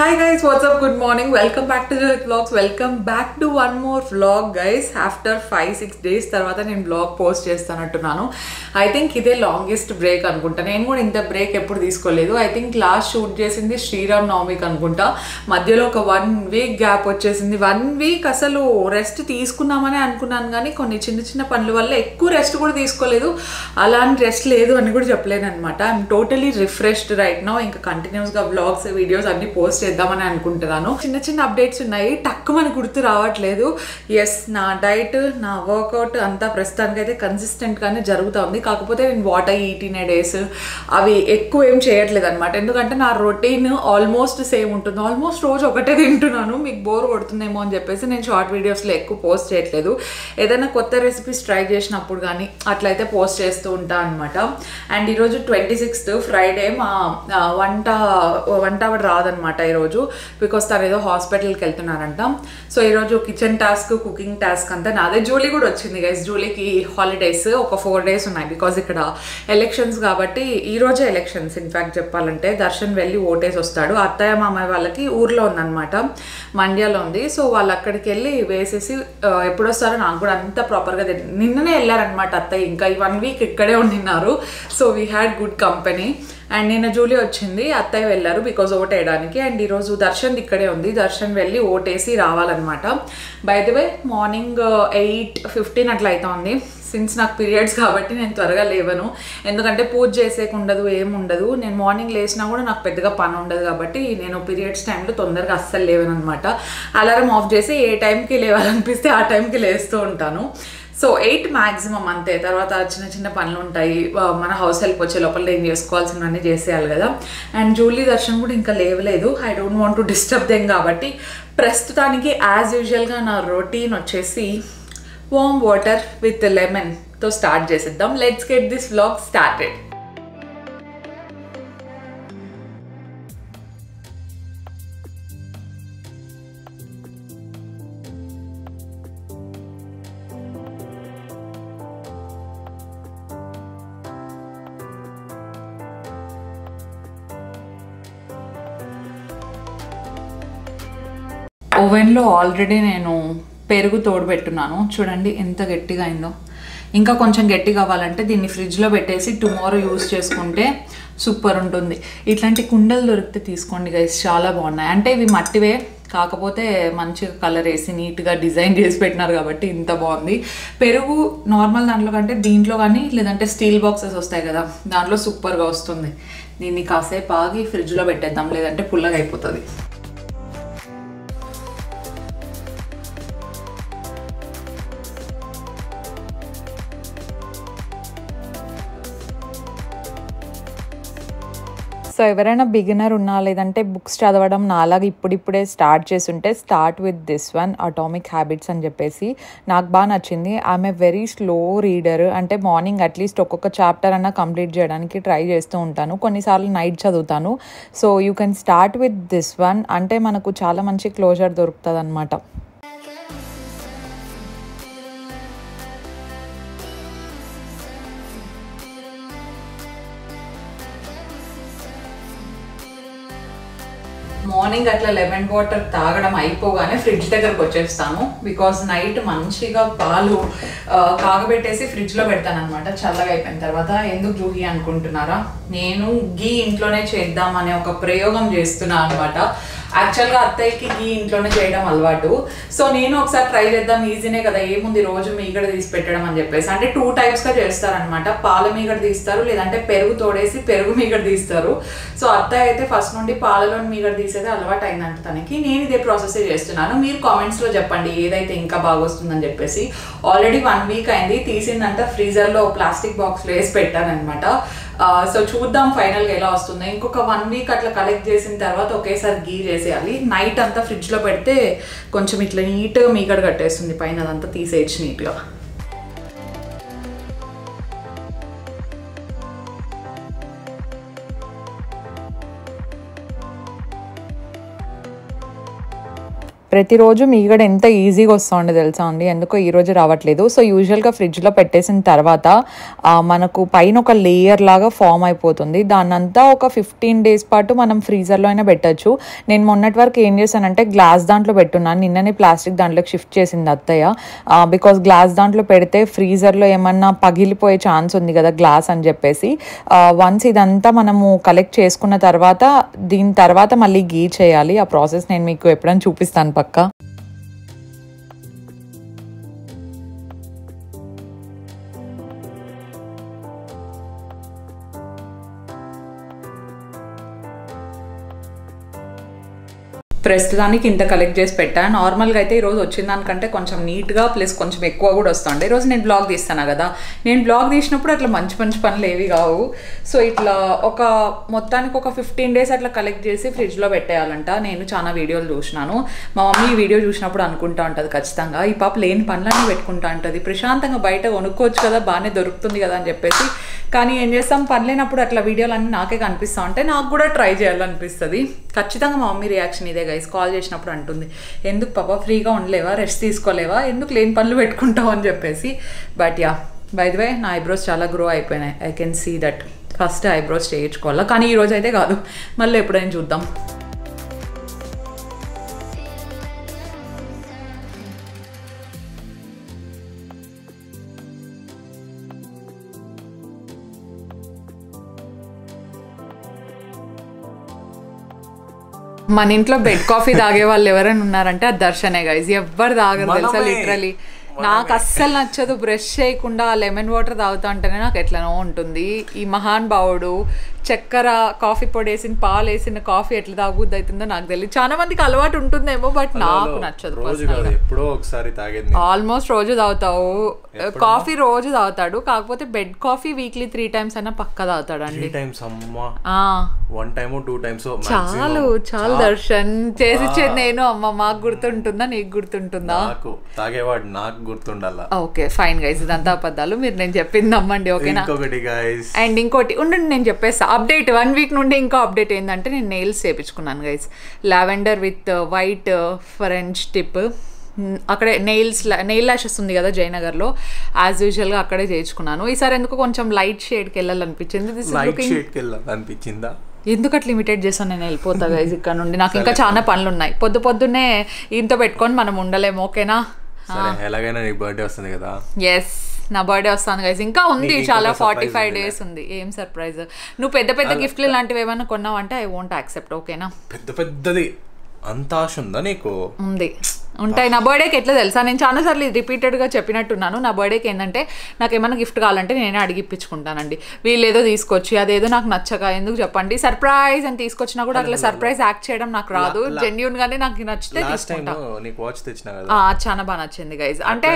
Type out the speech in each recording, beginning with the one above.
Hi guys, what's up? Good morning. Welcome back to the vlogs. Welcome back to one more vlog guys. After 5-6 days తర్వాత నేను vlog post చేస్తానంటున్నాను. I think ఇదే longest break అనుకుంటా. నేను కూడా ఇంత break ఎప్పుడు తీసుకోలేదు. I think లాస్ట్ షూట్ చేసింది శ్రీరామ్ నవమికి అనుకుంటా. మధ్యలో ఒక 1 వీక్ గ్యాప్ వచ్చేసింది. 1 వీక్ అసలు రెస్ట్ తీసుకున్నామని అనుకున్నాను కానీ కొన్ని చిన్న చిన్న పనుల వల్ల ఎక్కువ రెస్ట్ కూడా తీసుకోలేదు. అలాంటి రెస్ట్ లేదు అని కూడా చెప్పలేను అనమాట. I'm totally refreshed right now. ఇంకా కంటిన్యూస్గా వ్లాగ్స్ వీడియోస్ అన్ని పోస్ట్ చేద్దామని అనుకుంటున్నాను. చిన్న చిన్న అప్డేట్స్ ఉన్నాయి, టక్కు మనకు గుర్తు రావట్లేదు. ఎస్, నా డైట్ నా వర్కౌట్ అంతా ప్రస్తుతానికైతే కన్సిస్టెంట్గానే జరుగుతుంది. కాకపోతే నేను వాటర్ ఈటిన్ డేస్ అవి ఎక్కువ ఏం చేయట్లేదు అనమాట. ఎందుకంటే నా రొటీన్ ఆల్మోస్ట్ సేమ్ ఉంటుంది. ఆల్మోస్ట్ రోజు ఒకటే తింటున్నాను. మీకు బోర్ కొడుతుందేమో అని చెప్పేసి నేను షార్ట్ వీడియోస్లో ఎక్కువ పోస్ట్ చేయట్లేదు. ఏదైనా కొత్త రెసిపీస్ ట్రై చేసినప్పుడు కానీ అట్లయితే పోస్ట్ చేస్తూ ఉంటాను అనమాట. అండ్ ఈరోజు 26th ఫ్రైడే. మా వంట ఆవిడ రాదనమాట ఈరోజు, బికాస్ తను ఏదో హాస్పిటల్కి వెళ్తున్నారంట. సో ఈరోజు కిచెన్ టాస్క్ కుకింగ్ టాస్క్ అంతా నాదే. జూలీ కూడా వచ్చింది గైస్. జూలీకి హాలిడేస్ ఒక 4 days ఉన్నాయి, బికాజ్ ఇక్కడ ఎలక్షన్స్ కాబట్టి. ఈరోజే ఎలక్షన్స్ ఇన్ఫ్యాక్ట్ చెప్పాలంటే. దర్శన్ వెళ్ళి ఓటేసి వస్తాడు. అత్తయ్య మామయ్య వాళ్ళకి ఊర్లో ఉందన్నమాట, మండ్యాలో ఉంది. సో వాళ్ళు అక్కడికి వెళ్ళి వేసేసి ఎప్పుడు వస్తారో నాకు కూడా అంత ప్రాపర్గా తెలియదు. నిన్ననే వెళ్ళారనమాట అత్తయ్య. ఇంకా ఈ 1 week ఇక్కడే ఉండినారు. So we had good company. And నిన్న జూలీ వచ్చింది, అత్తయ్య వెళ్ళారు బికాజ్ ఓట్ వేయడానికి. అండ్ ఈరోజు దర్శన్ ఇక్కడే ఉంది. దర్శన్ వెళ్ళి ఓటేసి రావాలన్నమాట. బై ద వే మార్నింగ్ 8:15 అట్లా అవుతుంది. సిన్స్ నాకు పీరియడ్స్ కాబట్టి నేను త్వరగా లేవను. ఎందుకంటే పూజ చేసేకుండదు, ఏముండదు. నేను మార్నింగ్ లేచినా కూడా నాకు పెద్దగా పని ఉండదు కాబట్టి నేను పీరియడ్స్ టైంలో తొందరగా అస్సలు లేవను అనమాట. అలారం ఆఫ్ చేసి ఏ టైంకి లేవాలనిపిస్తే ఆ టైంకి లేస్తూ ఉంటాను. సో 8 మ్యాక్సిమం అంతే. తర్వాత చిన్న చిన్న పనులు ఉంటాయి, మన హౌస్ హెల్ప్ వచ్చే లోపల ఏం చేసుకోవాల్సినవన్నీ చేసేయాలి కదా. అండ్ జూలీ దర్శనం కూడా ఇంకా లేవలేదు. I don't want to disturb them కాబట్టి ప్రస్తుతానికి యాజ్ యూజువల్గా నా రొటీన్ వచ్చేసి వార్మ్ వాటర్ విత్ లెమన్తో స్టార్ట్ చేసేద్దాం. Let's get this vlog started. ఓవెన్లో ఆల్రెడీ నేను పెరుగు తోడుపెట్టున్నాను. చూడండి ఎంత గట్టిగా అయిందో. ఇంకా కొంచెం గట్టిగా అవ్వాలంటే దీన్ని ఫ్రిడ్జ్లో పెట్టేసి టుమారో యూస్ చేసుకుంటే సూపర్ ఉంటుంది. ఇట్లాంటి కుండలు దొరికితే తీసుకోండి గైస్, చాలా బాగున్నాయి. అంటే ఇవి మట్టివే, కాకపోతే మంచిగా కలర్ వేసి నీట్గా డిజైన్ చేసి పెట్టినారు కాబట్టి ఇంత బాగుంది. పెరుగు నార్మల్ దాంట్లో కంటే దీంట్లో కానీ, లేదంటే స్టీల్ బాక్సెస్ వస్తాయి కదా, దాంట్లో సూపర్గా వస్తుంది. దీన్ని కాసేపు ఆగి ఫ్రిడ్జ్లో పెట్టేద్దాం, లేదంటే పుల్లగా అయిపోతుంది. సో ఎవరైనా బిగినర్ ఉన్నా, లేదంటే బుక్స్ చదవడం నాలాగా ఇప్పుడిప్పుడే స్టార్ట్ చేస్తుంటే start with this one, atomic habits అని చెప్పేసి. నాకు బాగా నచ్చింది. I'm a very slow reader. అంటే మార్నింగ్ అట్లీస్ట్ ఒక్కొక్క చాప్టర్ అన్నా కంప్లీట్ చేయడానికి ట్రై చేస్తూ ఉంటాను. కొన్నిసార్లు నైట్ చదువుతాను. So you can start with this one. అంటే మనకు చాలా మంచి క్లోజర్ దొరుకుతుంది అనమాట. మార్నింగ్ అట్లా లెమన్ వాటర్ తాగడం అయిపోగానే ఫ్రిడ్జ్ దగ్గరకు వచ్చేస్తాను. బికాజ్ నైట్ మంచిగా పాలు కాగబెట్టేసి ఫ్రిడ్జ్లో పెడతాను అనమాట. చల్లగా అయిపోయిన తర్వాత. ఎందుకు జూహి అనుకుంటున్నారా, నేను గీ ఇంట్లోనే చేద్దాం అనే ఒక ప్రయోగం చేస్తున్నాను అనమాట. యాక్చువల్గా అత్తయ్యకి గీ ఇంట్లోనే చేయడం అలవాటు. సో నేను ఒకసారి ట్రై చేద్దాం, ఈజీనే కదా, ఏముంది రోజు మీగడ తీసి పెట్టడం అని చెప్పేసి. అంటే 2 typesగా చేస్తారనమాట. పాల మీగడ తీస్తారు, లేదంటే పెరుగు తోడేసి పెరుగు మీగడ తీస్తారు. సో అత్తయ్య అయితే ఫస్ట్ నుండి పాలలోని మీగడ తీసేది అలవాటు అయిందంట తనకి. నేను ఇదే ప్రాసెస్ చేస్తున్నాను. మీరు కామెంట్స్లో చెప్పండి ఏదైతే ఇంకా బాగా వస్తుందని చెప్పేసి. ఆల్రెడీ 1 week అయింది. తీసిందంతా ఫ్రీజర్లో ప్లాస్టిక్ బాక్స్లో వేసి పెట్టానమాట. సో చూద్దాం ఫైనల్గా ఎలా వస్తుందో. ఇంకొక 1 week అట్లా కలెక్ట్ చేసిన తర్వాత ఒకేసారి గీ చేసేయాలి. నైట్ అంతా ఫ్రిడ్జ్లో పెడితే కొంచెం ఇట్లా నీట్గా మీగడ కట్టేస్తుంది, పైన అదంతా తీసేయచ్చు నీట్గా. ప్రతిరోజు మీగడ ఎంత ఈజీగా వస్తుండే తెలుసా అండి, ఎందుకో ఈరోజు రావట్లేదు. సో యూజువల్గా ఫ్రిడ్జ్లో పెట్టేసిన తర్వాత మనకు పైన ఒక లేయర్ లాగా ఫామ్ అయిపోతుంది. దాన్నంతా ఒక 15 days పాటు మనం ఫ్రీజర్లో అయినా పెట్టచ్చు. నేను మొన్నటి వరకు ఏం చేశానంటే గ్లాస్ దాంట్లో పెట్టున్నాను. నిన్ననే ప్లాస్టిక్ దాంట్లోకి షిఫ్ట్ చేసింది అత్తయ్య. బికాస్ గ్లాస్ దాంట్లో పెడితే ఫ్రీజర్లో ఏమన్నా పగిలిపోయే ఛాన్స్ ఉంది కదా గ్లాస్ అని చెప్పేసి. వన్స్ ఇదంతా మనము కలెక్ట్ చేసుకున్న తర్వాత దీని తర్వాత మళ్ళీ గీ చేయాలి. ఆ ప్రాసెస్ నేను మీకు ఎప్పుడైనా చూపిస్తాను పక్కా. ప్రస్తుతానికి ఇంత కలెక్ట్ చేసి పెట్టాను. నార్మల్గా అయితే ఈరోజు వచ్చిన దానికంటే కొంచెం నీట్గా ప్లస్ కొంచెం ఎక్కువ కూడా వస్తుండే. ఈరోజు నేను బ్లాగ్ తీస్తాను కదా, నేను బ్లాగ్ తీసినప్పుడు అట్లా మంచి మంచి పనులు ఏవి కావు. సో ఇట్లా మొత్తానికి ఒక 15 days అట్లా కలెక్ట్ చేసి ఫ్రిడ్జ్లో పెట్టేయాలంట. నేను చాలా వీడియోలు చూసినాను. మా మమ్మీ ఈ వీడియో చూసినప్పుడు అనుకుంటా ఉంటుంది ఖచ్చితంగా, ఈ పాప లేని పనులన్నీ పెట్టుకుంటా ఉంటుంది, ప్రశాంతంగా బయట కొనుక్కోవచ్చు కదా, బాగానే దొరుకుతుంది కదా అని చెప్పేసి. కానీ ఏం చేస్తాం, పని లేనప్పుడు అట్లా వీడియోలు అన్నీ నాకే కనిపిస్తూ ఉంటాయి, నాకు కూడా ట్రై చేయాలనిపిస్తుంది. ఖచ్చితంగా మా మమ్మీ రియాక్షన్ ఇదే గైస్. కాల్ చేసినప్పుడు అంటుంది, ఎందుకు పాప ఫ్రీగా ఉండలేవా, రెస్ట్ తీసుకోలేవా, ఎందుకు లేని పనులు పెట్టుకుంటావు అని చెప్పేసి. But ya, by the way నా ఐబ్రోస్ చాలా గ్రో అయిపోయినాయి. I can see that. First eyebrows చేయించుకోవాలా, కానీ ఈరోజు అయితే కాదు, మళ్ళీ ఎప్పుడైనా చూద్దాం. మన ఇంట్లో బెడ్ కాఫీ తాగే వాళ్ళు ఎవరైనా ఉన్నారంటే అది దర్శనే గైజ్. ఎవ్వరు తాగరు తెలుసా లిటరలీ. నాకు అస్సలు నచ్చదు బ్రష్ చేయకుండా లెమన్ వాటర్ తాగుతా అంటేనే నాకు ఎట్లనో ఉంటుంది. ఈ మహాన్ భావుడు చక్కెర కాఫీ పొడి వేసిన పాలు వేసిన కాఫీ ఎట్లా తాగుద్ది అవుతుందో నాకు తెలియదు. చాలా మందికి అలవాటు ఉంటుందేమో, బట్ నాకు నచ్చదు. ఆల్మోస్ట్ రోజు తాగుతావు కాఫీ, రోజు తాగుతాడు. కాకపోతే బెడ్ కాఫీ వీక్లీ 3 times అయినా పక్కా తాగుతాడు అండి. చాలు చాలు దర్శన్ చేసిచ్చేది నేను. అమ్మ మాకు గుర్తుంటుందా, నీకు గుర్తుంటుందా? తాగేవాడు నాకు గుర్తుండాలా. ఓకే ఫైన్ గైస్, ఇదంతా అబద్ధాలు. మీరు నేను చెప్పింది నమ్మండి, ఓకేనా? అండ్ ఇంకోటి ఉండండి, నేను చెప్పేస్తా అప్డేట్. 1 week నుండి ఇంకో అప్డేట్ ఏంటంటే నేను నెయిల్స్ చేయించుకున్నాను guys. Lavender with white French tip. అక్కడే నెయిల్ లాషెస్ ఉంది కదా జయనగర్లో, యాజ్ యూజువల్గా అక్కడే చేయించుకున్నాను. ఈసారి ఎందుకు కొంచెం లైట్ షేడ్కి వెళ్ళాలనిపించింది. ఎందుకు అట్లా లిమిటెడ్ చేస్తాను, నేను వెళ్ళిపోతా గైస్ ఇక్కడ నుండి. నాకు ఇంకా చాలా పనులు ఉన్నాయి. పొద్దున్నే ఇంత పెట్టుకొని మనం ఉండలేము, ఓకేనా? ఎలాగైనా నీ బర్త్డే వస్తుంది కదా. ఎస్, నా బర్త్డే వస్తాను గైస్. ఇంకా ఉంది చాలా, 45 days ఉంది. ఏం సర్ప్రైజ్? నువ్వు పెద్ద పెద్ద గిఫ్ట్లు లాంటివి ఏమైనా కొన్నావు అంటే ఐ వోంట్ యాక్సెప్ట్, ఓకేనా? పెద్దది అంత ఆశ ఉందా నీకు? ఉంది, ఉంటాయి. నా బర్త్డేకి ఎట్లా తెలుసా, నేను చాలాసార్లు రిపీటెడ్గా చెప్పినట్టున్నాను. నా బర్త్డేకి ఏంటంటే నాకు ఏమైనా గిఫ్ట్ కావాలంటే నేనే అడిగిప్పించుకుంటానండి. వీళ్ళు ఏదో తీసుకొచ్చి అదేదో నాకు నచ్చక ఎందుకు చెప్పండి, సర్ప్రైజ్ అని తీసుకొచ్చినా కూడా అట్లా సర్ప్రైజ్ యాక్ట్ చేయడం నాకు రాదు. జెన్యూన్ గానే నాకు నచ్చితే తీసుకుంటా. చాలా బాగా నచ్చింది గైజ్. అంటే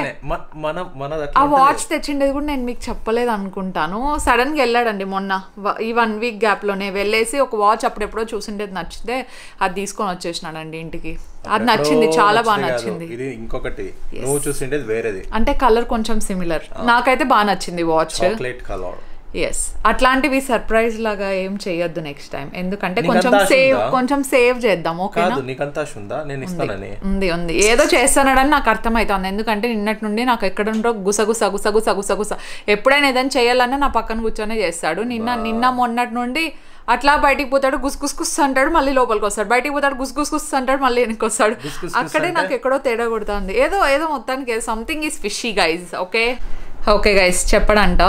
ఆ వాచ్ తెచ్చిండేది కూడా నేను మీకు చెప్పలేదు అనుకుంటాను. సడన్ గా వెళ్ళాడండి మొన్న, ఈ 1 week గ్యాప్ లోనే వెళ్ళేసి ఒక వాచ్ అప్పుడెప్పుడో చూసిండేది నచ్చితే అది తీసుకొని వచ్చేసినాడండి ఇంటికి. అది నచ్చింది, చాలా బాగా నచ్చింది. ఇది ఇంకొకటి నువ్వు చూసిండేది వేరేది, అంటే కలర్ కొంచెం సిమిలర్. నాకైతే బాగా నచ్చింది వాచ్, చాక్లెట్ కలర్. ఎస్, అట్లాంటివి సర్ప్రైజ్ లాగా ఏం చేయొద్దు నెక్స్ట్ టైం, ఎందుకంటే కొంచెం సేవ్ చేద్దాం, ఓకేనా? ఉంది ఏదో చేస్తానని నాకు అర్థమవుతుంది. ఎందుకంటే నిన్నటి నుండి నాకు ఎక్కడుండో గుసగుస ఎప్పుడైనా ఏదైనా చేయాలన్నా నా పక్కన కూర్చొనే చేస్తాడు. నిన్న మొన్నటి నుండి అట్లా బయటికి పోతాడు, గుస్ అంటాడు, మళ్ళీ లోపలికి వస్తాడు, బయటికి పోతాడు, గుస్ అంటాడు, మళ్ళీ వెనక్కి వస్తాడు. అక్కడే నాకు ఎక్కడో తేడా కొడుతుంది. ఏదో మొత్తానికి something is fishy guys. Okay guys, చెప్పడంట,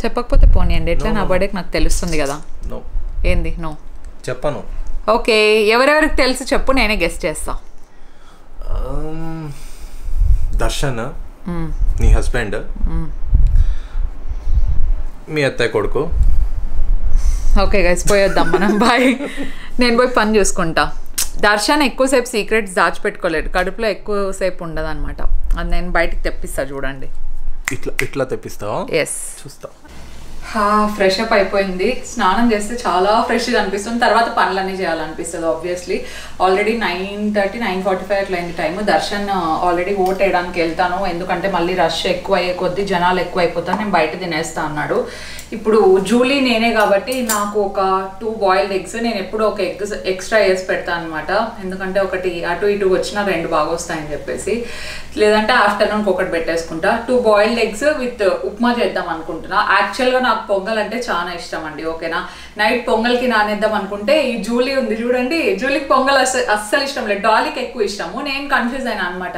చెప్పకపోతే పోనీయండి. ఎట్లా నా బర్త్డేకి నాకు తెలుస్తుంది కదా. ఏంది నో చెప్పను? ఓకే, ఎవరెవరికి తెలుసు చెప్పు, నేనే గెస్ట్ చేస్తా. దర్శన్, నీ హస్బెండ్, మీ అత్తయ్య కొడుకు. ఓకే గైస్, పోయొద్దాం మనం, బాయ్. నేను పోయి పని చూసుకుంటా. దర్శన్ ఎక్కువసేపు సీక్రెట్స్ దాచిపెట్టుకోలేడు, కడుపులో ఎక్కువసేపు ఉండదు అనమాట. అది నేను బయటికి తెప్పిస్తా, చూడండి. ఇట్లా తెప్పిస్తావా? ఎస్, చూస్తా. ఫ్రెష్ అప్ అయిపోయింది, స్నానం చేస్తే చాలా ఫ్రెష్గా అనిపిస్తుంది. తర్వాత పనులన్నీ చేయాలనిపిస్తుంది ఆబ్వియస్లీ. ఆల్రెడీ 9:30 9:45 అట్లా అయింది టైం. దర్శన్ ఆల్రెడీ ఓట్ వేయడానికి వెళ్తాను, ఎందుకంటే మళ్ళీ రష్ ఎక్కువ అయ్యే కొద్దీ జనాలు ఎక్కువ అయిపోతారు, నేను బయట తినేస్తా అన్నాడు. ఇప్పుడు జూలీ నేనే కాబట్టి నాకు ఒక 2 బాయిల్డ్ ఎగ్స్, నేను ఎప్పుడు ఒక ఎగ్ ఎక్స్ట్రా వేసి పెడతాను అనమాట. ఎందుకంటే ఒకటి అటు ఇటు వచ్చినా 2 బాగా వస్తాయని చెప్పేసి, లేదంటే ఆఫ్టర్నూన్కి ఒకటి పెట్టేసుకుంటా. 2 బాయిల్డ్ ఎగ్స్ విత్ ఉప్మా చేద్దాం అనుకుంటున్నా. యాక్చువల్గా నాకు పొంగల్ అంటే చాలా ఇష్టం అండి, ఓకేనా. నైట్ పొంగల్కి నానేద్దాం అనుకుంటే ఈ జూలీ ఉంది చూడండి, జూలీకి పొంగల్ అస్సలు ఇష్టం లేదు, డాలీకి ఎక్కువ ఇష్టము. నేను కన్ఫ్యూజ్ అయినా అనమాట.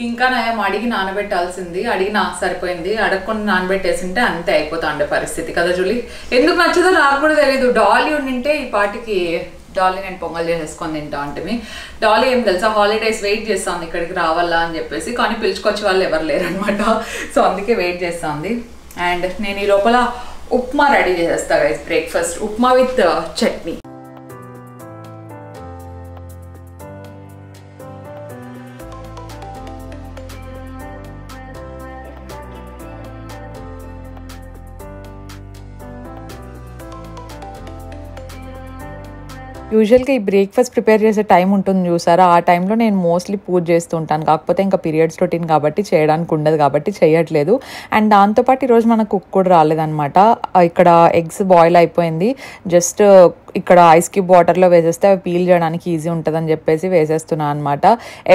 ఇంకా నేను అడిగి నానబెట్టాల్సింది, అడిగినా సరిపోయింది, అడగకుండా నానబెట్టేసింటే అంతే అయిపోతాండే పరిస్థితి కదా జూలీ. ఎందుకు నచ్చదో నాకు కూడా తెలీదు. డాలీ ఉండింటే ఈ పాటికి డాలీ నేను పొంగల్ చేసేసుకొని తింటా అంటే. డాలీ ఏం తెలుసా, హాలిడేస్ వెయిట్ చేస్తాను ఇక్కడికి రావాలా అని చెప్పేసి, కానీ పిలుచుకొచ్చే వాళ్ళు ఎవరు లేరనమాట. సో అందుకే వెయిట్ చేస్తుంది. అండ్ నేను ఈ లోపల ఉప్మా రెడీ చేసేస్తా guys, breakfast upma with chutney. యూజువల్గా ఈ బ్రేక్ఫాస్ట్ ప్రిపేర్ చేసే టైం ఉంటుంది చూసారా, ఆ టైంలో నేను మోస్ట్లీ పూజ చేస్తూ ఉంటాను. కాకపోతే ఇంకా పీరియడ్స్ రొటీన్ కాబట్టి చేయడానికి ఉండదు కాబట్టి చేయట్లేదు. అండ్ దాంతోపాటు ఈరోజు మనకు కుక్ కూడా రాలేదనమాట. ఇక్కడ ఎగ్స్ బాయిల్ అయిపోయింది, జస్ట్ ఇక్కడ ఐస్ క్యూబ్ వాటర్లో వేసేస్తే అవి పీల్ చేయడానికి ఈజీ ఉంటుందని చెప్పేసి వేసేస్తున్నాను అనమాట.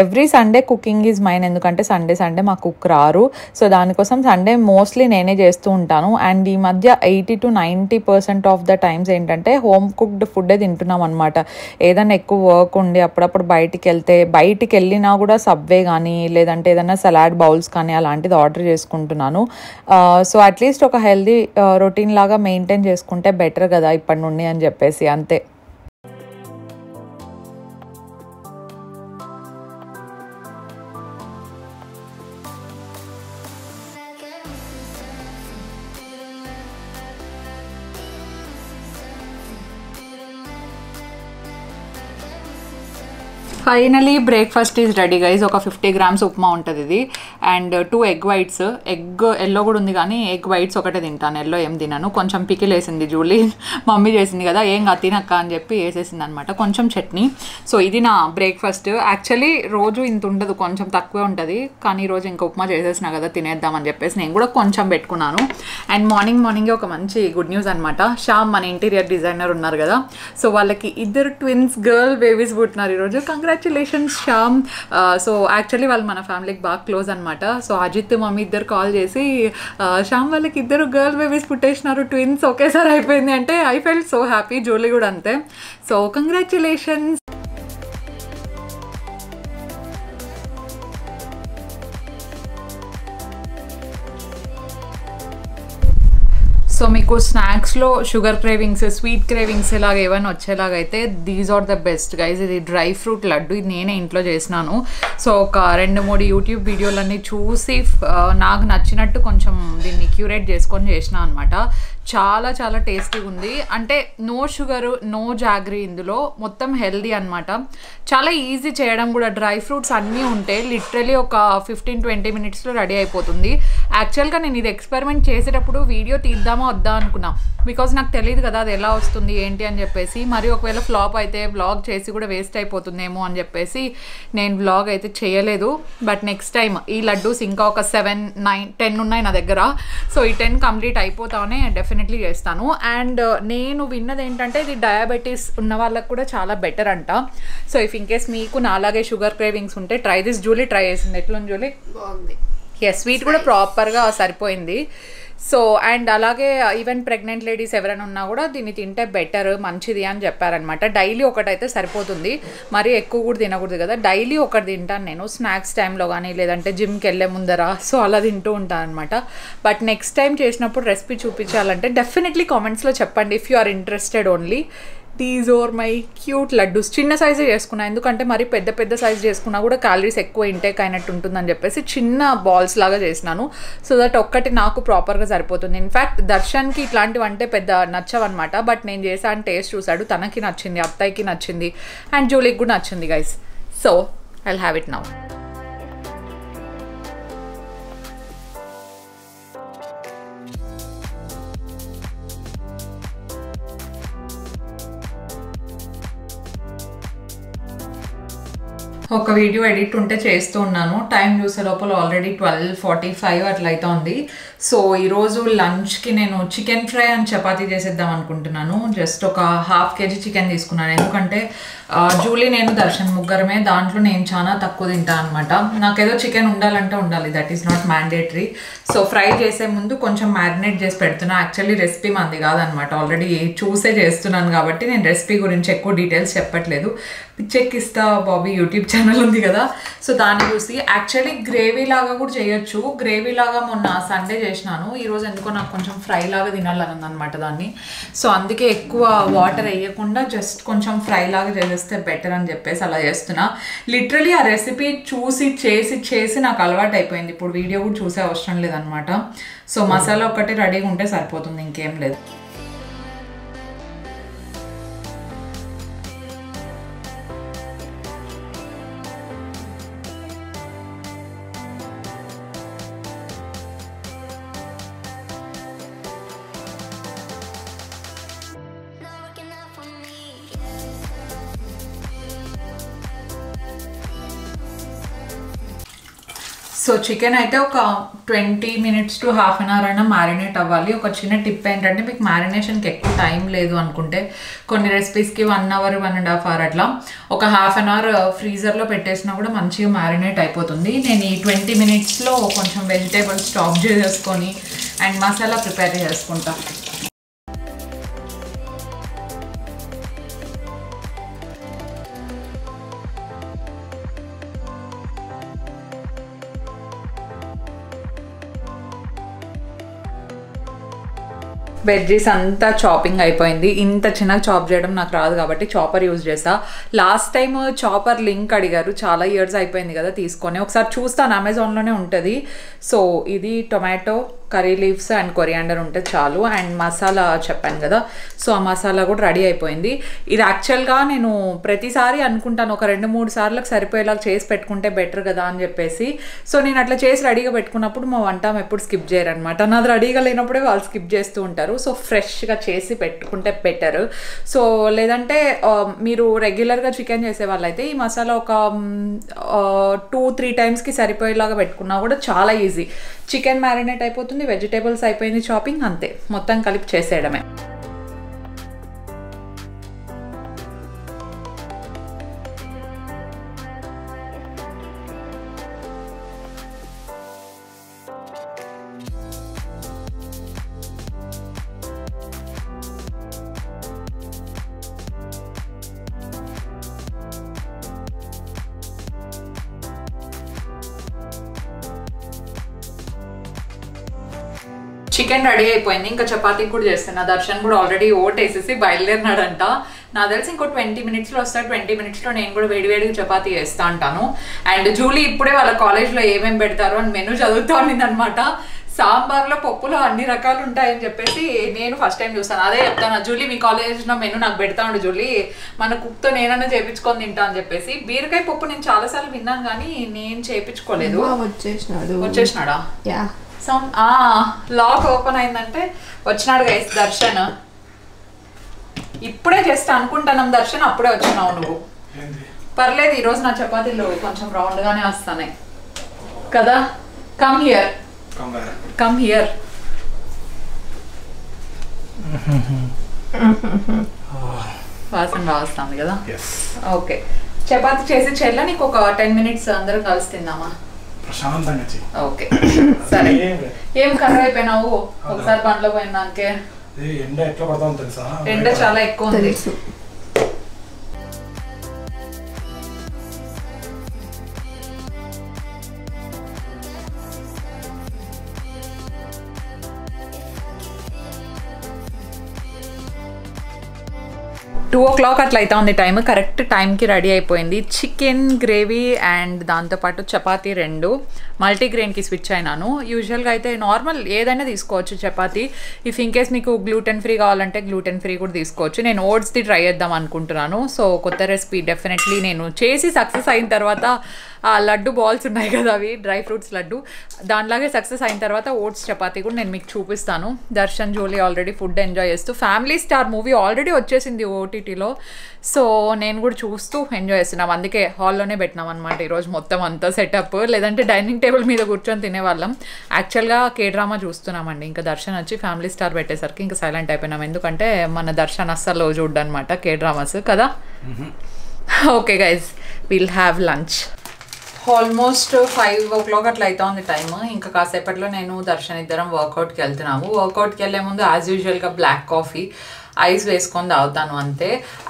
Every Sunday cooking is mine, ఎందుకంటే సండే మా కుక్ రారు. సో దానికోసం సండే మోస్ట్లీ నేనే చేస్తూ ఉంటాను. అండ్ ఈ మధ్య 80 to 90% ఆఫ్ ద టైమ్స్ ఏంటంటే హోమ్ కుక్డ్ ఫుడ్డే తింటున్నాం అనమాట. ఏదైనా ఎక్కువ వర్క్ ఉండి అప్పుడప్పుడు బయటికి వెళ్ళినా కూడా సబ్వే కానీ లేదంటే ఏదైనా సలాడ్ బౌల్స్ కానీ అలాంటిది ఆర్డర్ చేసుకుంటున్నాను. సో అట్లీస్ట్ ఒక హెల్దీ రొటీన్ లాగా మెయింటైన్ చేసుకుంటే బెటర్ కదా ఇప్పటి నుండి అని చెప్పేసి, అంతే. Finally breakfast is ready guys. ఒక 50 grams ఉప్మా ఉంటుంది ఇది. And 2 egg whites, egg yellow కూడా ఉంది కానీ ఎగ్ వైట్స్ ఒకటే తింటాను, ఎల్లో ఏం తిన్నాను. కొంచెం పికిల్ వేసింది జూలీ, మమ్మీ చేసింది కదా, ఏం కాదు తినక్క అని చెప్పి వేసేసింది అనమాట. కొంచెం చట్నీ. సో ఇది నా బ్రేక్ఫాస్ట్. యాక్చువల్లీ రోజు ఇంత ఉండదు, కొంచెం తక్కువే ఉంటుంది, కానీ ఈరోజు ఇంకా ఉప్మా చేసేసినా కదా తినేద్దామని చెప్పేసి నేను కూడా కొంచెం పెట్టుకున్నాను. అండ్ మార్నింగే ఒక మంచి గుడ్ న్యూస్ అనమాట. శ్యామ్ మన ఇంటీరియర్ డిజైనర్ ఉన్నారు కదా, సో వాళ్ళకి 2 ట్విన్స్ గర్ల్ బేబీస్ పుట్టినారు ఈరోజు. కంగ్రాచులేషన్స్ శ్యామ్. సో యాక్చువల్లీ వాళ్ళు మన ఫ్యామిలీకి బాగా క్లోజ్ అనమాట. సో అజిత్ మమ్మీ ఇద్దరు కాల్ చేసి శ్యామ్ వాళ్ళకి 2 గర్ల్ బేబీస్ పుట్టేసినారు, ట్విన్స్ ఒకేసారి అయిపోయింది అంటే I felt so happy. Julie కూడా అంతే. So congratulations. సో మీకు స్నాక్స్లో షుగర్ క్రేవింగ్స్, స్వీట్ క్రేవింగ్స్ ఇలాగ ఏమైనా వచ్చేలాగైతే these are the best guys. ఇది డ్రై ఫ్రూట్ లడ్డు, ఇది నేనే ఇంట్లో చేసినాను. సో ఒక 2-3 యూట్యూబ్ వీడియోలన్నీ చూసి నాకు నచ్చినట్టు కొంచెం దీన్ని క్యూరేట్ చేసుకొని చేసిన అనమాట. చాలా చాలా టేస్టీగా ఉంది. అంటే నో షుగర్, నో జాగ్రీ, ఇందులో మొత్తం హెల్దీ అనమాట. చాలా ఈజీ చేయడం కూడా. డ్రై ఫ్రూట్స్ అన్నీ ఉంటే లిటరలీ ఒక 15-20 minutesలో రెడీ అయిపోతుంది. యాక్చువల్గా నేను ఇది ఎక్స్పెరిమెంట్ చేసేటప్పుడు వీడియో తీద్దామా వద్దా అనుకున్నా, బికాజ్ నాకు తెలియదు కదా అది ఎలా వస్తుంది ఏంటి అని చెప్పేసి. మరి ఒకవేళ ఫ్లాప్ అయితే వ్లాగ్ చేసి కూడా వేస్ట్ అయిపోతుందేమో అని చెప్పేసి నేను వ్లాగ్ అయితే చేయలేదు. బట్ నెక్స్ట్ టైం ఈ లడ్డూస్ ఇంకా ఒక 7, 9, 10 ఉన్నాయి నా దగ్గర. సో ఈ 10 కంప్లీట్ అయిపోతానే డెఫినెట్లీ చేస్తాను. అండ్ నేను విన్నది ఏంటంటే ఇది డయాబెటీస్ ఉన్న వాళ్ళకి కూడా చాలా బెటర్ అంట. సో ఇఫ్ ఇన్ కేస్ మీకు నాలాగే షుగర్ క్రేవింగ్స్ ఉంటే ట్రై దిస్. జూలీ ట్రై చేసింది, ఎట్లుంది జూలీ? బాగుంది. ఎస్, స్వీట్ కూడా ప్రాపర్గా సరిపోయింది. సో అండ్ అలాగే ఈవెన్ ప్రెగ్నెంట్ లేడీస్ ఎవరైనా ఉన్నా కూడా దీన్ని తింటే బెటర్, మంచిది అని చెప్పారనమాట. డైలీ ఒకటైతే సరిపోతుంది, మరీ ఎక్కువ కూడా తినకూడదు కదా. డైలీ ఒకటి తింటాను నేను స్నాక్స్ టైంలో కానీ లేదంటే జిమ్కి వెళ్ళే ముందర. సో అలా తింటూ ఉంటాను అనమాట. బట్ నెక్స్ట్ టైం చేసినప్పుడు రెసిపీ చూపించాలంటే డెఫినెట్లీ కామెంట్స్లో చెప్పండి if you are interested only. These are my cute laddoos. చిన్న సైజే చేసుకున్నా, ఎందుకంటే మరి పెద్ద సైజ్ చేసుకున్నా కూడా క్యాలరీస్ ఎక్కువ ఇంటేక్ అయినట్టు ఉంటుందని చెప్పేసి చిన్న బాల్స్ లాగా చేసినాను. సో దట్ ఒక్కటి నాకు ప్రాపర్గా సరిపోతుంది. ఇన్ఫ్యాక్ట్ దర్శన్కి ఇట్లాంటివి అంటే పెద్ద నచ్చవన్నమాట. బట్ నేను చేశాను, టేస్ట్ చూశాడు, తనకి నచ్చింది, అత్తయ్యకి నచ్చింది, అండ్ జూలీకి కూడా నచ్చింది guys. So I'll have it now. ఒక వీడియో ఎడిట్ ఉంటే చేస్తూ ఉన్నాను. టైం చూసే లోపల ఆల్రెడీ 12:45 అట్లా అవుతుంది. సో ఈరోజు లంచ్కి నేను చికెన్ ఫ్రై అండ్ చపాతీ చేసేద్దాం అనుకుంటున్నాను. జస్ట్ ఒక 1/2 kg చికెన్ తీసుకున్నాను. ఎందుకంటే జూలీ నేను దర్శన్ ముగ్గురమే, దాంట్లో నేను చాలా తక్కువ తింటాను అనమాట. నాకేదో చికెన్ ఉండాలంటే ఉండాలి, that is not mandatory. So fry చేసే ముందు కొంచెం మ్యారినేట్ చేసి పెడుతున్నా. యాక్చువల్లీ రెసిపీ మంది కాదనమాట, ఆల్రెడీ చూసే చేస్తున్నాను కాబట్టి నేను రెసిపీ గురించి ఎక్కువ డీటెయిల్స్ చెప్పట్లేదు. పిచ్చెక్కిస్తా బాబీ యూట్యూబ్ ఛానల్ ఉంది కదా, సో దాన్ని చూసి యాక్చువల్లీ గ్రేవీ లాగా కూడా చేయొచ్చు. గ్రేవీ లాగా మొన్న సండే చేసినాను, ఈరోజు ఎందుకో నాకు కొంచెం ఫ్రై లాగా తినాలని అనమాట దాన్ని. సో అందుకే ఎక్కువ వాటర్ వేయకుండా జస్ట్ కొంచెం ఫ్రై లాగా చేసేస్తే బెటర్ అని చెప్పేసి అలా చేస్తున్నా. లిటరలీ ఆ రెసిపీ చూసి చేసి నాకు అలవాటు అయిపోయింది. ఇప్పుడు వీడియో కూడా చూసే అవసరం లేదనమాట. సో మసాలా ఒకటి రెడీగా ఉంటే సరిపోతుంది, ఇంకేం లేదు. సో చికెన్ అయితే ఒక 20 minutes to ½ hour అయినా మ్యారినేట్ అవ్వాలి. ఒక చిన్న టిప్ ఏంటంటే, మీకు మ్యారినేషన్కి ఎక్కువ టైం లేదు అనుకుంటే కొన్ని రెసిపీస్కి 1 hour 1.5 hour అట్లా ఒక ½ hour ఫ్రీజర్లో పెట్టేసినా కూడా మంచిగా మ్యారినేట్ అయిపోతుంది. నేను ఈ 20 minutesలో కొంచెం వెజిటేబుల్స్ చాప్ చేసేసుకొని అండ్ మసాలా ప్రిపేర్ చేసుకుంటాను. వెజ్జీస్ అంతా చాపింగ్ అయిపోయింది. ఇంత చిన్నగా చాప్ చేయడం నాకు రాదు కాబట్టి చాపర్ యూజ్ చేసా. లాస్ట్ టైం చాపర్ లింక్ అడిగారు, చాలా ఇయర్స్ అయిపోయింది కదా తీసుకొని. ఒకసారి చూస్తాను, అమెజాన్లోనే ఉంటుంది. సో ఇది tomato, curry leaves and coriander ఉంటే చాలు. అండ్ మసాలా చెప్పాను కదా, సో ఆ మసాలా కూడా రెడీ అయిపోయింది. ఇది యాక్చువల్గా నేను ప్రతిసారి అనుకుంటాను ఒక 2-3 సార్లకు సరిపోయేలా చేసి పెట్టుకుంటే బెటర్ కదా అని చెప్పేసి. సో నేను అట్లా చేసి రెడీగా పెట్టుకున్నప్పుడు మా వంట ఎప్పుడు స్కిప్ చేయరనమాట. నాది రెడీగా లేనప్పుడే వాళ్ళు స్కిప్ చేస్తూ ఉంటారు. సో ఫ్రెష్గా చేసి పెట్టుకుంటే బెటర్. సో లేదంటే మీరు రెగ్యులర్గా చికెన్ చేసే వాళ్ళైతే ఈ మసాలా ఒక 2-3 టైమ్స్కి సరిపోయేలాగా పెట్టుకున్నా కూడా చాలా ఈజీ. చికెన్ మ్యారినేట్ అయిపోతుంది, వెజిటేబుల్స్ అయిపోయింది చాపింగ్, అంతే మొత్తం కలిపి చేసేయడమే. చికెన్ రెడీ అయిపోయింది, ఇంకా చపాతీ కూడా చేస్తున్నా. దర్శన్ కూడా ఆల్రెడీ ఓట్ వేసేసి బయలుదేరినాడంట. నాకు తెలిసి ఇంకో 20 minutesలో వస్తాడు. 20 minutesలో నేను కూడా వేడివేడిగా చపాతీ చేస్తా అంటాను. అండ్ జూలీ ఇప్పుడే వాళ్ళ కాలేజ్లో ఏమేమి పెడతారో అని మెనూ చదువుతా ఉన్నదనమాట. సాంబార్లో పప్పులో అన్ని రకాలు ఉంటాయని చెప్పేసి నేను ఫస్ట్ టైం చూస్తాను. అదే చెప్తాను, జూలీ మీ కాలేజ్లో మెనూ నాకు పెడతా ఉండు జూలీ, మన కుక్తో నేనన్నా చేయించుకొని తింటా అని చెప్పేసి. బీరకాయ పప్పు నేను చాలాసార్లు విన్నాను కానీ నేను చేయించుకోలేదు. వచ్చేసినాడా? లాక్ ఓపెన్ అయిందంటే వచ్చినాడు గైస్ దర్శన్. ఇప్పుడే జస్ట్ అనుకుంటున్నాం దర్శన్, అప్పుడే వచ్చినావు నువ్వు. పర్లేదు, ఈరోజు నా చపాతీలు కొంచెం రౌండ్గానే వస్తాయి కదా. Come here, come here. వాసన బాగా వస్తుంది కదా. ఓకే, చపాతీ చేసి చెల్ల నీకు ఒక 10 minutes అందరూ కలిసి తిందామా? ఓకే సరే. ఏం కర్ర అయిపోయినావు ఒకసారి బండ్లో పోయినాకే? ఎండ చాలా ఎక్కువ ఉంది. టూ ఓ క్లాక్ అట్లా అయితే ఉంది టైం. కరెక్ట్ టైంకి రెడీ అయిపోయింది. చికెన్ గ్రేవీ అండ్ దాంతోపాటు చపాతీ 2 మల్టీగ్రెయిన్కి స్విచ్ అయినాను. యూజువల్గా అయితే నార్మల్ ఏదైనా తీసుకోవచ్చు చపాతీ. ఇఫ్ ఇన్ కేస్ మీకు గ్లూటెన్ ఫ్రీ కావాలంటే గ్లూటెన్ ఫ్రీ కూడా తీసుకోవచ్చు. నేను ఓట్స్ది ట్రై చేద్దాం అనుకుంటున్నాను. సో కొత్త రెసిపీ డెఫినెట్లీ నేను చేసి సక్సెస్ అయిన తర్వాత ఆ లడ్డు బాల్స్ ఉన్నాయి కదా అవి డ్రై ఫ్రూట్స్ లడ్డు దానిలాగే సక్సెస్ అయిన తర్వాత ఓట్స్ చపాతీ కూడా నేను మీకు చూపిస్తాను. దర్శన్ జోలీ ఆల్రెడీ ఫుడ్ ఎంజాయ్ చేస్తూ ఫ్యామిలీ స్టార్ మూవీ ఆల్రెడీ వచ్చేసింది ఓటీటీలో. సో నేను కూడా చూస్తూ ఎంజాయ్ చేస్తున్నాం. అందుకే హాల్లోనే పెట్టినాం అనమాట ఈరోజు మొత్తం అంతా సెటప్. లేదంటే డైనింగ్ టేబుల్ మీద కూర్చొని తినేవాళ్ళం. యాక్చువల్గా కే డ్రామా చూస్తున్నామండి. ఇంకా దర్శన్ వచ్చి ఫ్యామిలీ స్టార్ పెట్టేసరికి ఇంకా సైలెంట్ అయిపోయినాం. ఎందుకంటే మన దర్శన్ అస్సలు చూడ్డనమాట కే డ్రామాస్ కదా. Okay guys, will have lunch. Almost 5 o'clock అట్లా అవుతా ఉంది టైమ్. ఇంకా కాసేపట్లో నేను దర్శన్ ఇద్దరం వర్కౌట్కి వెళ్తున్నాము. వర్కౌట్కి వెళ్ళే ముందు యాజ్ యూజువల్గా బ్లాక్ కాఫీ ఐస్ వేసుకొని తాగుతాను అంతే.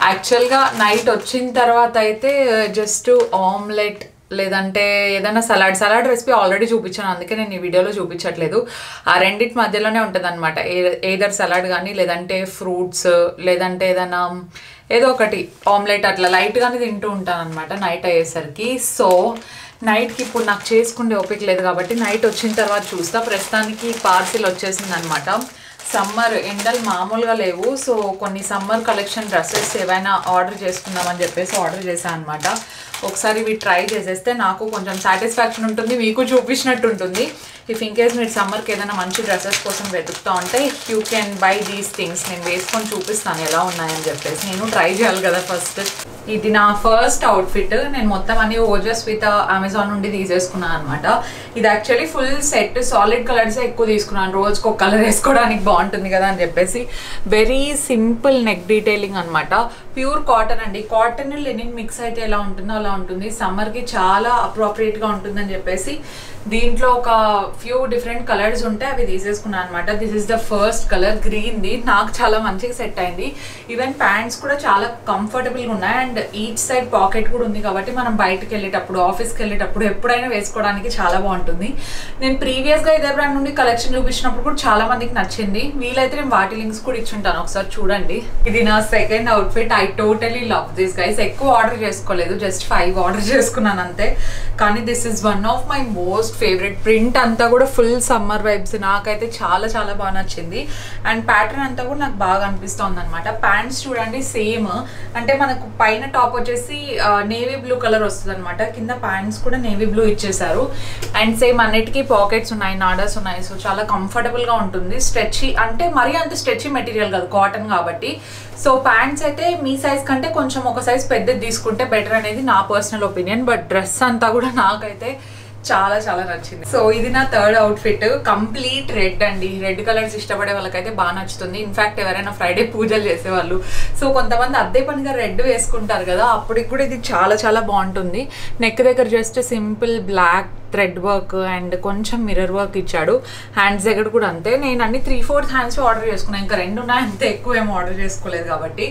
యాక్చువల్గా నైట్ వచ్చిన తర్వాత అయితే జస్ట్ ఆమ్లెట్ లేదంటే ఏదైనా సలాడ్ రెసిపీ ఆల్రెడీ చూపించాను. అందుకే నేను ఈ వీడియోలో చూపించట్లేదు. ఆ రెండింటి మధ్యలోనే ఉంటుంది అనమాట. ఏదర్ సలాడ్ కానీ లేదంటే ఫ్రూట్స్ లేదంటే ఏదైనా ఏదో ఒకటి ఆమ్లెట్ అట్లా లైట్గానే తింటూ ఉంటాను అనమాట నైట్ అయ్యేసరికి. సో నైట్కి ఇప్పుడు నాకు చేసుకుంటే ఓపిక లేదు కాబట్టి నైట్ వచ్చిన తర్వాత చూస్తా. ప్రస్తుతానికి పార్సిల్ వచ్చేసింది అనమాట. సమ్మర్ ఎండలు మామూలుగా లేవు. సో కొన్ని సమ్మర్ కలెక్షన్ డ్రెస్సెస్ ఏవైనా ఆర్డర్ చేసుకుందామని చెప్పేసి ఆర్డర్ చేశాను అనమాట. ఒకసారి ఇవి ట్రై చేసేస్తే నాకు కొంచెం సాటిస్ఫాక్షన్ ఉంటుంది, మీకు చూపించినట్టు ఉంటుంది. ఇఫ్ ఇన్ కేస్ మీరు సమ్మర్కి ఏదైనా మంచి డ్రెస్సెస్ కోసం వెతుకుతా ఉంటే you can buy these things. నేను వేసుకొని చూపిస్తాను ఎలా ఉన్నాయని చెప్పేసి. నేను ట్రై చేయాలి కదా ఫస్ట్. ఇది నా ఫస్ట్ అవుట్ఫిట్. నేను మొత్తం అన్ని ఓజస్ విత్ అమెజాన్ నుండి తీసేసుకున్నాను అనమాట. ఇది యాక్చువల్లీ ఫుల్ సెట్ సాలిడ్ కలర్సే ఎక్కువ తీసుకున్నాను. రోజుకి ఒక కలర్ వేసుకోవడానికి బాగుంటుంది కదా అని చెప్పేసి. వెరీ సింపుల్ నెక్ డీటెయిలింగ్ అనమాట. ప్యూర్ కాటన్ అండి. కాటన్ లెనిన్ మిక్స్ అయితే ఎలా ఉంటుందో అలా ఉంటుంది. సమ్మర్కి చాలా అప్రోప్రియేట్గా ఉంటుందని చెప్పేసి దీంట్లో ఒక ఫ్యూ డిఫరెంట్ కలర్స్ ఉంటాయి, అవి తీసేసుకున్నాను అనమాట. This is the first colour గ్రీన్ది. నాకు చాలా మంచిగా సెట్ అయింది. ఈవెన్ ప్యాంట్స్ కూడా చాలా కంఫర్టబుల్గా ఉన్నాయి అండ్ ఈచ్ సైడ్ పాకెట్ కూడా ఉంది కాబట్టి మనం బయటకు వెళ్ళేటప్పుడు ఆఫీస్కి వెళ్ళేటప్పుడు ఎప్పుడైనా వేసుకోవడానికి చాలా బాగుంటుంది. నేను ప్రీవియస్గా ఇదే బ్రాండ్ నుండి కలెక్షన్ చూపించినప్పుడు కూడా చాలా మందికి నచ్చింది. వీలైతే నేను వాటి లింక్స్ కూడా ఇచ్చుంటాను, ఒకసారి చూడండి. ఇది నా second outfit. I totally love this guys. ఎక్కువ ఆర్డర్ చేసుకోలేదు, జస్ట్ 5 ఆర్డర్ చేసుకున్నాను అంతే. కానీ this is one of my most favourite. Print అంతా కూడా ఫుల్ సమ్మర్ వైబ్స్. నాకైతే చాలా చాలా బాగా నచ్చింది అండ్ ప్యాటర్న్ అంతా కూడా నాకు బాగా అనిపిస్తుంది అనమాట. ప్యాంట్స్ చూడండి సేమ్, అంటే మనకు పైన టాప్ వచ్చేసి నేవీ బ్లూ కలర్ వస్తుంది అనమాట. కింద ప్యాంట్స్ కూడా నేవీ బ్లూ ఇచ్చేసారు అండ్ సేమ్ అన్నిటికీ పాకెట్స్ ఉన్నాయి, నాడాస్ ఉన్నాయి. సో చాలా కంఫర్టబుల్గా ఉంటుంది. స్ట్రెచ్చి అంటే మరీ అంత స్ట్రెచ్చి మెటీరియల్ కాదు, కాటన్ కాబట్టి. సో ప్యాంట్స్ అయితే మీ సైజ్ కంటే కొంచెం ఒక సైజ్ పెద్దది తీసుకుంటే బెటర్ అనేది నా పర్సనల్ ఒపీనియన్. బట్ డ్రెస్ అంతా కూడా నాకైతే చాలా చాలా నచ్చింది. సో ఇది నా థర్డ్ అవుట్ఫిట్. కంప్లీట్ రెడ్ అండి. రెడ్ కలర్స్ ఇష్టపడే వాళ్ళకైతే బాగా నచ్చుతుంది. ఇన్ఫాక్ట్ ఎవరైనా ఫ్రైడే పూజలు చేసేవాళ్ళు, సో కొంతమంది అదే పనిగా రెడ్ వేసుకుంటారు కదా, అప్పటికి కూడా ఇది చాలా చాలా బాగుంటుంది. నెక్ దగ్గర just simple black thread work and కొంచెం మిర్రర్ వర్క్ ఇచ్చాడు. హ్యాండ్స్ దగ్గర కూడా అంతే. నేను అన్ని 3/4 హ్యాండ్స్ ఆర్డర్ చేసుకున్నాను, ఇంకా 2 ఉన్నాయి, అంత ఎక్కువ ఏమో ఆర్డర్ చేసుకోలేదు కాబట్టి.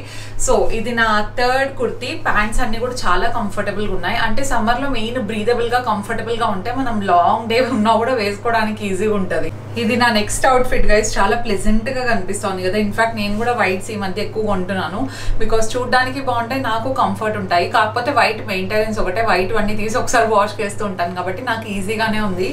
సో ఇది నా థర్డ్ కుర్తీ. ప్యాంట్స్ అన్ని కూడా చాలా కంఫర్టబుల్గా ఉన్నాయి. అంటే సమ్మర్లో మెయిన్ బ్రీదబుల్గా కంఫర్టబుల్గా ఉంటే మనం లాంగ్ డే ఉన్నా కూడా వేసుకోవడానికి ఈజీగా ఉంటుంది. ఇది నా నెక్స్ట్ అవుట్ఫిట్ గైస్. చాలా ప్లెజెంట్గా కనిపిస్తుంది కదా. ఇన్ఫాక్ట్ నేను కూడా వైట్స్ ఈ మధ్య ఎక్కువ కొంటున్నాను బికాస్ చూడడానికి బాగుంటాయి, నాకు కంఫర్ట్ ఉంటాయి. కాకపోతే వైట్ మెయింటెనెన్స్ ఒకటే, వైట్ అన్ని తీసి ఒకసారి వాష్ చేస్తూ ఉంటాను కాబట్టి నాకు ఈజీగానే ఉంది.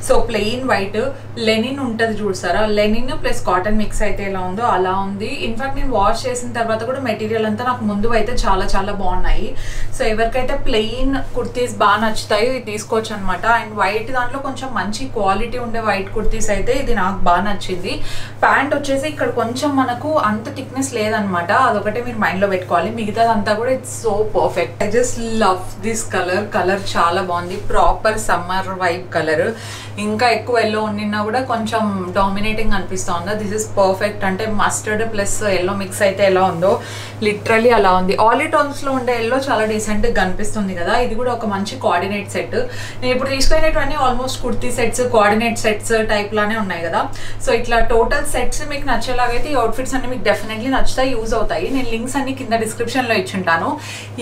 సో ప్లెయిన్ వైట్ లెనిన్ ఉంటుంది చూసారా, లెనిన్ ప్లస్ కాటన్ మిక్స్ అయితే ఎలా ఉందో అలా ఉంది. ఇన్ఫాక్ట్ నేను వాష్ చేసిన తర్వాత కూడా మెటీరియల్ అంతా నాకు ముందు అయితే చాలా చాలా బాగున్నాయి. సో ఎవరికైతే ప్లెయిన్ కుర్తీస్ బాగా నచ్చుతాయో ఇది తీసుకోవచ్చు అనమాట. అండ్ వైట్ దాంట్లో కొంచెం మంచి క్వాలిటీ ఉండే వైట్ కుర్తీస్ అయితే ఇది నాకు బాగా నచ్చింది. ప్యాంట్ వచ్చేసి ఇక్కడ కొంచెం మనకు అంత థిక్నెస్ లేదనమాట, అదొకటే మీరు మైండ్లో పెట్టుకోవాలి. మిగతాదంతా కూడా it's so perfect. I just love this colour. Colour చాలా బాగుంది, ప్రాపర్ సమ్మర్ వైబ్ కలర్. ఇంకా ఎక్కువ ఎల్లో ఉన్నినా కూడా కొంచెం డామినేటింగ్ అనిపిస్తుంది. This is perfect. అంటే మస్టర్డ్ ప్లస్ ఎల్లో మిక్స్ అయితే ఎలా ఉందో లిటరలీ అలా ఉంది. ఆలీ టోన్స్లో ఉండే ఎల్లో చాలా డీసెంట్గా కనిపిస్తుంది కదా. ఇది కూడా ఒక మంచి కోఆర్డినేట్ సెట్. నేను ఇప్పుడు తీసుకునేటివన్నీ almost kurti sets, coordinate sets type లానే ఉన్నాయి కదా. సో ఇట్లా టోటల్ సెట్స్ మీకు నచ్చేలాగైతే ఈ అవుట్ఫిట్స్ అన్ని మీకు డెఫినెట్లీ నచ్చుతాయి, యూజ్ అవుతాయి. నేను లింక్స్ అన్ని కింద డిస్క్రిప్షన్లో ఇచ్చుంటాను.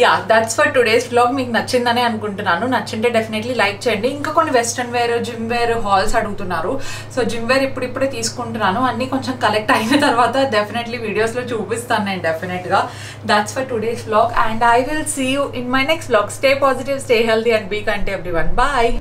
Yeah, that's for today's vlog. మీకు నచ్చిందనే అనుకుంటున్నాను. నచ్చింటే డెఫినెట్లీ లైక్ చేయండి. ఇంకా కొన్ని western wear, gym wear hauls అడుగుతున్నారు. సో జిమ్ వేర్ ఇప్పుడిప్పుడే తీసుకుంటున్నాను. అన్ని కొంచెం కలెక్ట్ అయిన తర్వాత డెఫినెట్లీ వీడియోస్లో చూపిస్తాను నేను డెఫినెట్గా. That's for today's vlog and I will see you in my next vlog. Stay positive, stay healthy and be kind to everyone. Bye.